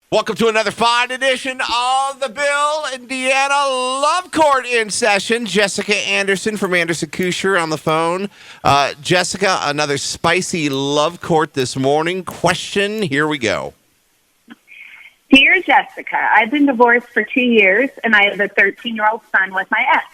Welcome to another fine edition of the Bill Indiana Love Court in session. Jessica Anderson from Anderson Couture on the phone. Jessica, another spicy love court this morning. Question, here we go. Dear Jessica, I've been divorced for 2 years, and I have a 13-year-old son with my ex.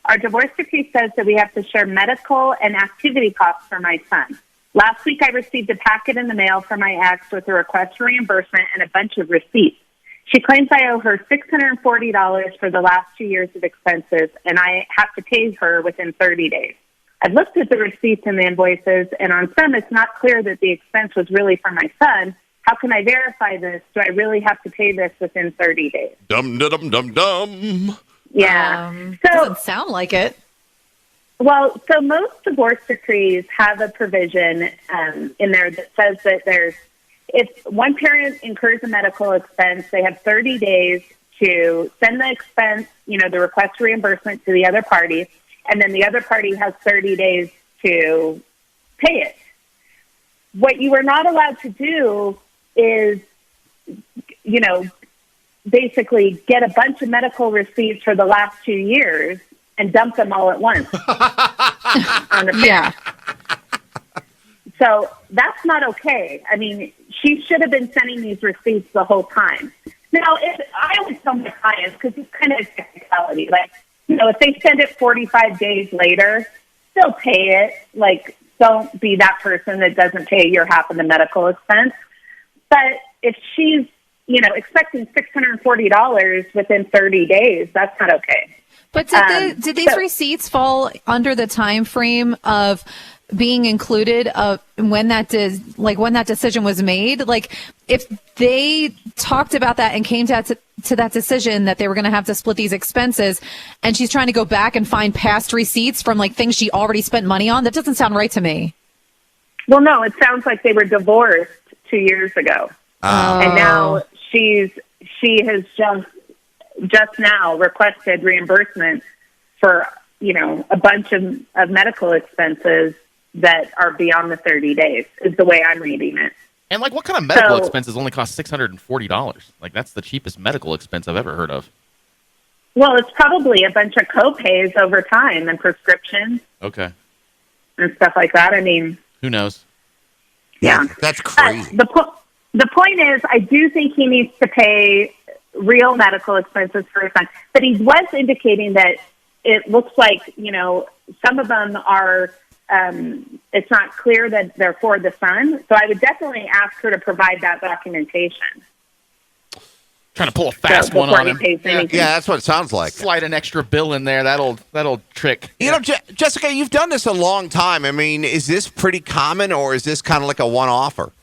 Our divorce decree says that we have to share medical and activity costs for my son. Last week, I received a packet in the mail from my ex with a request for reimbursement and a bunch of receipts. She claims I owe her $640 for the last 2 years of expenses, and I have to pay her within 30 days. I've looked at the receipts and the invoices, and on some, it's not clear that the expense was really for my son. How can I verify this? Do I really have to pay this within 30 days? Dum. Yeah. Doesn't sound like it. Well, so most divorce decrees have a provision in there that says that if one parent incurs a medical expense, they have 30 days to send the expense, the request for reimbursement to the other party, and then the other party has 30 days to pay it. What you are not allowed to do is, basically get a bunch of medical receipts for the last 2 years and dump them all at once on the parent. Yeah. So that's not okay. I mean, she should have been sending these receipts the whole time. Now, I always tell my clients, because it's kind of a technicality, if they send it 45 days later, still pay it. Don't be that person that doesn't pay your half of the medical expense. But if she's, expecting $640 within 30 days, that's not okay. But did these receipts fall under the time frame of being included when that decision was made? Like, if they talked about that and came to that decision that they were going to have to split these expenses, and she's trying to go back and find past receipts from things she already spent money on, that doesn't sound right to me. Well, no, it sounds like they were divorced 2 years ago, and now she has just now requested reimbursement for, a bunch of medical expenses that are beyond the 30 days, is the way I'm reading it. And what kind of medical expenses only cost $640? That's the cheapest medical expense I've ever heard of. Well, it's probably a bunch of co-pays over time and prescriptions. Okay. And stuff like that. I mean, who knows? Yeah, that's crazy. The point is, I do think he needs to pay real medical expenses for his son. But he was indicating that it looks like, some of them are, it's not clear that they're for the son. So I would definitely ask her to provide that documentation. Trying to pull a fast one on him. Yeah, that's what it sounds like. Slide an extra bill in there. That old trick. Jessica, you've done this a long time. I mean, is this pretty common, or is this kind of like a one-offer?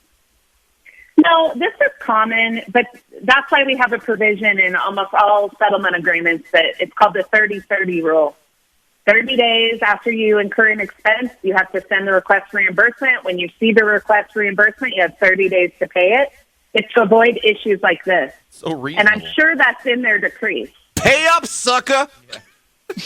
No, this is common, but that's why we have a provision in almost all settlement agreements that it's called the 30-30 rule. 30 days after you incur an expense, you have to send the request for reimbursement. When you see the request for reimbursement, you have 30 days to pay it. It's to avoid issues like this. So reasonable. And I'm sure that's in their decree. Pay up, sucker!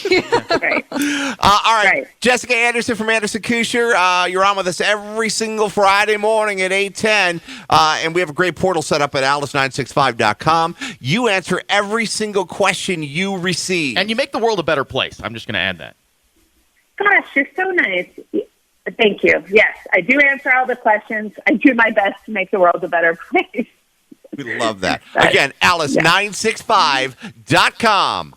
Right. All right. Jessica Anderson from Anderson Couture. You're on with us every single Friday morning at 8:10. And we have a great portal set up at alice965.com. You answer every single question you receive. And you make the world a better place. I'm just going to add that. Gosh, you're so nice. Thank you. Yes, I do answer all the questions. I do my best to make the world a better place. We love that. Again, alice965.com.